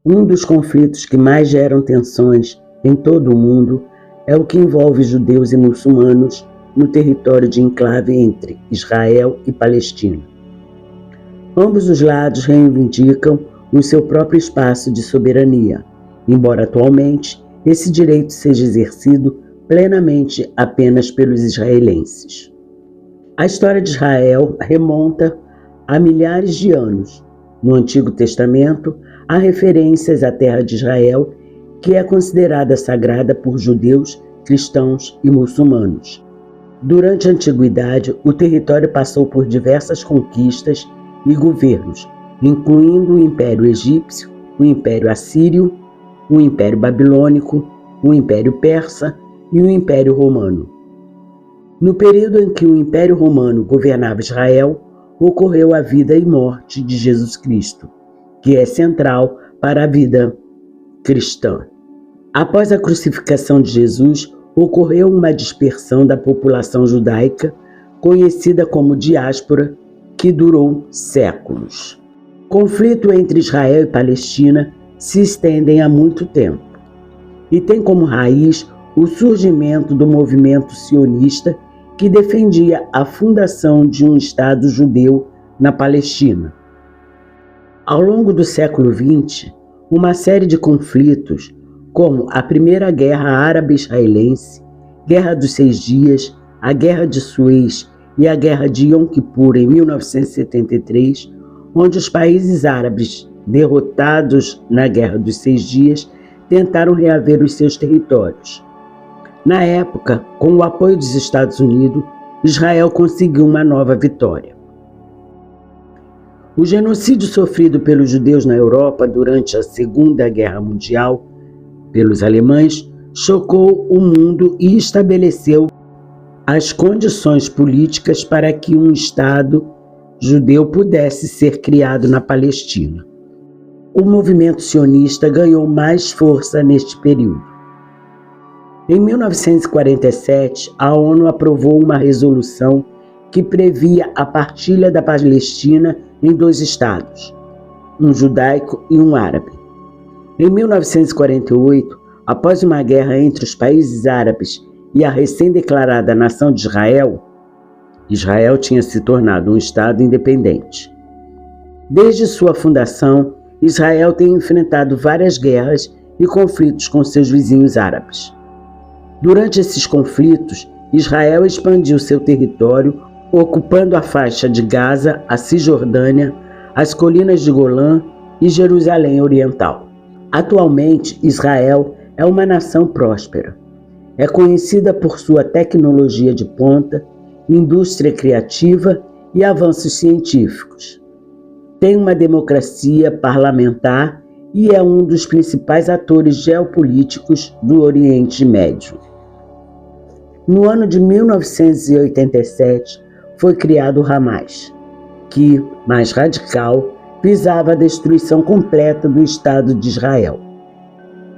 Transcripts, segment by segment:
Um dos conflitos que mais geram tensões em todo o mundo é o que envolve judeus e muçulmanos no território de enclave entre Israel e Palestina. Ambos os lados reivindicam o seu próprio espaço de soberania, embora atualmente esse direito seja exercido plenamente apenas pelos israelenses. A história de Israel remonta a milhares de anos. No Antigo Testamento, há referências à terra de Israel, que é considerada sagrada por judeus, cristãos e muçulmanos. Durante a Antiguidade, o território passou por diversas conquistas e governos, incluindo o Império Egípcio, o Império Assírio, o Império Babilônico, o Império Persa e o Império Romano. No período em que o Império Romano governava Israel, ocorreu a vida e morte de Jesus Cristo, que é central para a vida cristã. Após a crucificação de Jesus, ocorreu uma dispersão da população judaica, conhecida como diáspora, que durou séculos. O conflito entre Israel e Palestina se estendem há muito tempo e tem como raiz o surgimento do movimento sionista que defendia a fundação de um Estado judeu na Palestina. Ao longo do século XX, uma série de conflitos, como a Primeira Guerra Árabe-Israelense, Guerra dos 6 Dias, a Guerra de Suez e a Guerra de Yom Kippur em 1973, onde os países árabes derrotados na Guerra dos 6 Dias tentaram reaver os seus territórios. Na época, com o apoio dos Estados Unidos, Israel conseguiu uma nova vitória. O genocídio sofrido pelos judeus na Europa durante a Segunda Guerra Mundial pelos alemães chocou o mundo e estabeleceu as condições políticas para que um Estado judeu pudesse ser criado na Palestina. O movimento sionista ganhou mais força neste período. Em 1947, a ONU aprovou uma resolução que previa a partilha da Palestina em 2 estados, um judaico e um árabe. Em 1948, após uma guerra entre os países árabes e a recém-declarada Nação de Israel, Israel tinha se tornado um Estado independente. Desde sua fundação, Israel tem enfrentado várias guerras e conflitos com seus vizinhos árabes. Durante esses conflitos, Israel expandiu seu território, ocupando a faixa de Gaza, a Cisjordânia, as colinas de Golã e Jerusalém Oriental. Atualmente, Israel é uma nação próspera. É conhecida por sua tecnologia de ponta, indústria criativa e avanços científicos. Tem uma democracia parlamentar e é um dos principais atores geopolíticos do Oriente Médio. No ano de 1987, foi criado o Hamas, que, mais radical, visava a destruição completa do Estado de Israel.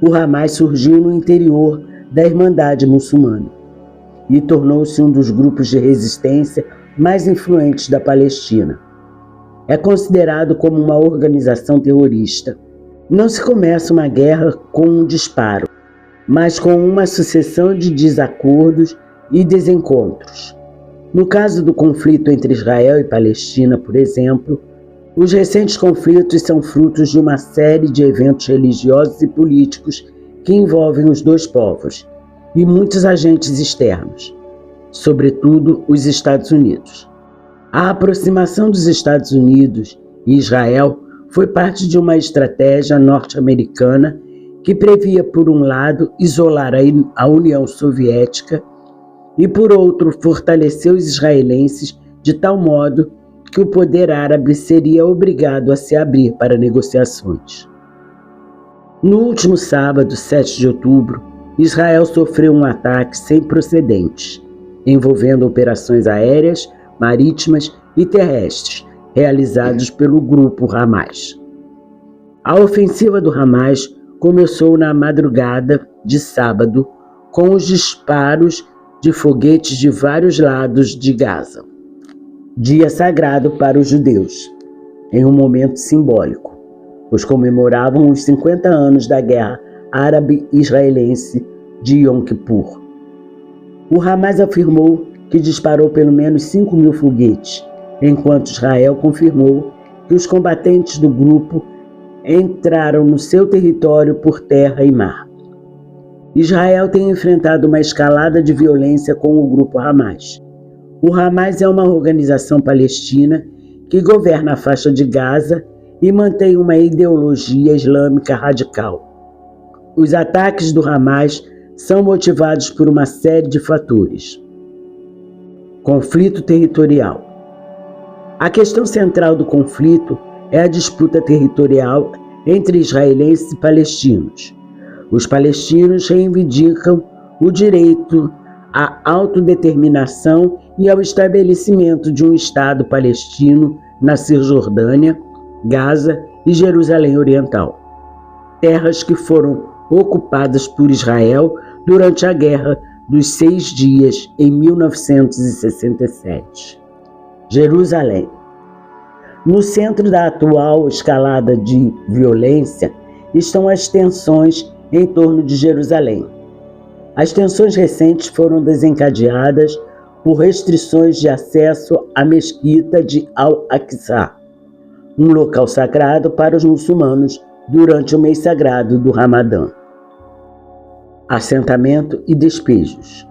O Hamas surgiu no interior da Irmandade Muçulmana e tornou-se um dos grupos de resistência mais influentes da Palestina. É considerado como uma organização terrorista. Não se começa uma guerra com um disparo, mas com uma sucessão de desacordos e desencontros. No caso do conflito entre Israel e Palestina, por exemplo, os recentes conflitos são frutos de uma série de eventos religiosos e políticos que envolvem os dois povos e muitos agentes externos, sobretudo os Estados Unidos. A aproximação dos Estados Unidos e Israel foi parte de uma estratégia norte-americana que previa, por um lado, isolar a União Soviética e, por outro, fortalecer os israelenses de tal modo que o poder árabe seria obrigado a se abrir para negociações. No último sábado, 7 de outubro, Israel sofreu um ataque sem precedentes, envolvendo operações aéreas, marítimas e terrestres, realizados pelo grupo Hamas. A ofensiva do Hamas começou na madrugada de sábado com os disparos de foguetes de vários lados de Gaza, dia sagrado para os judeus, em um momento simbólico. pois comemoravam os 50 anos da Guerra Árabe-Israelense de Yom Kippur. O Hamas afirmou que disparou pelo menos 5.000 foguetes, enquanto Israel confirmou que os combatentes do grupo entraram no seu território por terra e mar. Israel tem enfrentado uma escalada de violência com o grupo Hamas. O Hamas é uma organização palestina que governa a faixa de Gaza e mantém uma ideologia islâmica radical. Os ataques do Hamas são motivados por uma série de fatores. Conflito territorial. A questão central do conflito é a disputa territorial entre israelenses e palestinos. Os palestinos reivindicam o direito à autodeterminação e ao estabelecimento de um Estado palestino na Cisjordânia, Gaza e Jerusalém Oriental, terras que foram ocupadas por Israel durante a Guerra dos 6 Dias em 1967. Jerusalém. No centro da atual escalada de violência estão as tensões em torno de Jerusalém. As tensões recentes foram desencadeadas por restrições de acesso à mesquita de Al-Aqsa, um local sagrado para os muçulmanos durante o mês sagrado do Ramadã. Assentamento e despejos.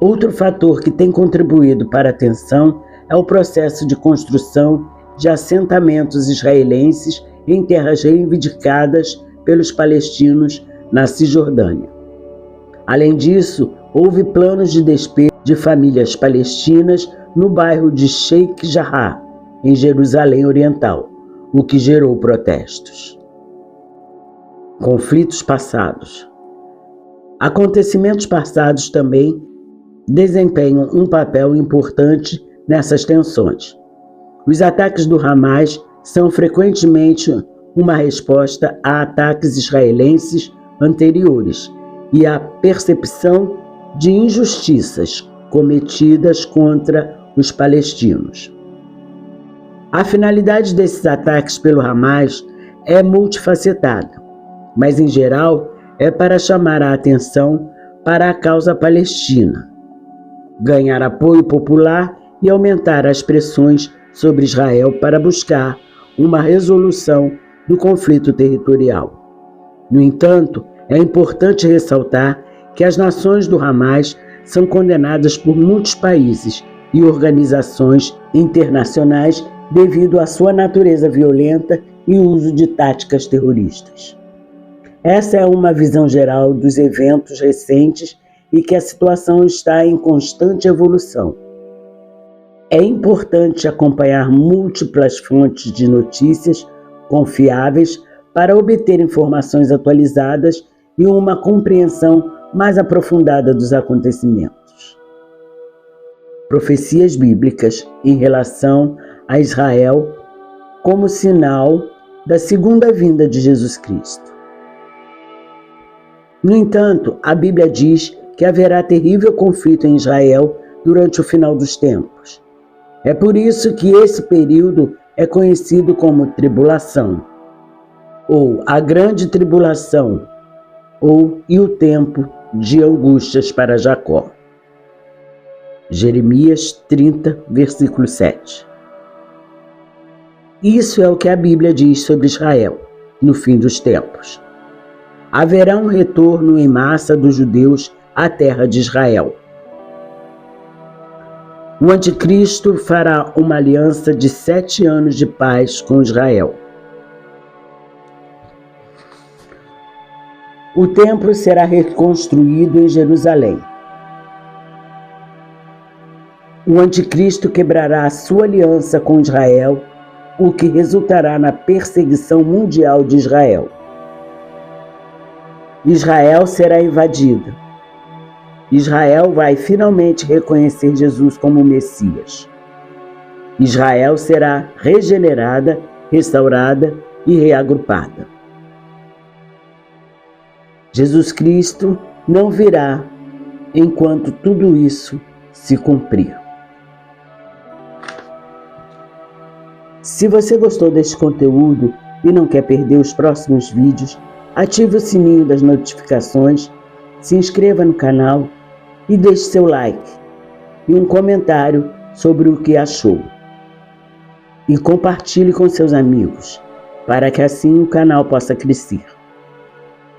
Outro fator que tem contribuído para a tensão é o processo de construção de assentamentos israelenses em terras reivindicadas pelos palestinos na Cisjordânia. Além disso, houve planos de despejo de famílias palestinas no bairro de Sheikh Jarrah, em Jerusalém Oriental, o que gerou protestos. Conflitos passados. Acontecimentos passados também desempenham um papel importante nessas tensões. Os ataques do Hamas são frequentemente uma resposta a ataques israelenses anteriores e à percepção de injustiças cometidas contra os palestinos. A finalidade desses ataques pelo Hamas é multifacetada, mas em geral é para chamar a atenção para a causa palestina, ganhar apoio popular e aumentar as pressões sobre Israel para buscar uma resolução do conflito territorial. No entanto, é importante ressaltar que as nações do Hamas são condenadas por muitos países e organizações internacionais devido à sua natureza violenta e uso de táticas terroristas. Essa é uma visão geral dos eventos recentes e que a situação está em constante evolução. É importante acompanhar múltiplas fontes de notícias confiáveis para obter informações atualizadas e uma compreensão mais aprofundada dos acontecimentos. Profecias bíblicas em relação a Israel como sinal da segunda vinda de Jesus Cristo. No entanto, a Bíblia diz que haverá terrível conflito em Israel durante o final dos tempos. É por isso que esse período é conhecido como tribulação, ou a grande tribulação, ou e o tempo de angústias para Jacó. Jeremias 30, versículo 7. Isso é o que a Bíblia diz sobre Israel no fim dos tempos. Haverá um retorno em massa dos judeus à terra de Israel. O anticristo fará uma aliança de 7 anos de paz com Israel. O templo será reconstruído em Jerusalém. O anticristo quebrará a sua aliança com Israel, o que resultará na perseguição mundial de Israel. Israel será invadida. Israel vai finalmente reconhecer Jesus como Messias. Israel será regenerada, restaurada e reagrupada. Jesus Cristo não virá enquanto tudo isso se cumprir. Se você gostou deste conteúdo, e não quer perder os próximos vídeos, ative o sininho das notificações, se inscreva no canal e deixe seu like e um comentário sobre o que achou. E compartilhe com seus amigos, para que assim o canal possa crescer.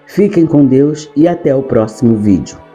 Fiquem com Deus e até o próximo vídeo.